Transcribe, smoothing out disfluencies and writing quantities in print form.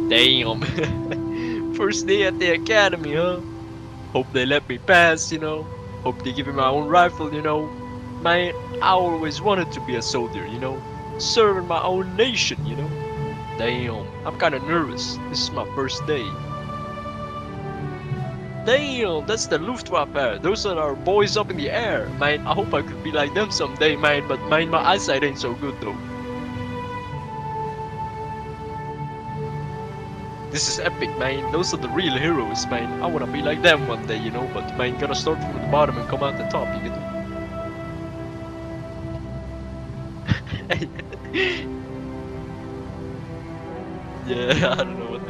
Damn. First day at the academy, huh? Hope they let me pass, you know. Hope they give me my own rifle, you know. Man, I always wanted to be a soldier, you know. Serving my own nation, you know. Damn, I'm kinda nervous. This is my first day. Damn, that's the Luftwaffe. Those are our boys up in the air. Man, I hope I could be like them someday, man. But man, my eyesight ain't so good though. This is epic, man. Those are the real heroes, man. I wanna be like them one day, you know. But man, gotta start from the bottom and come out the top, you know. Yeah, I don't know what.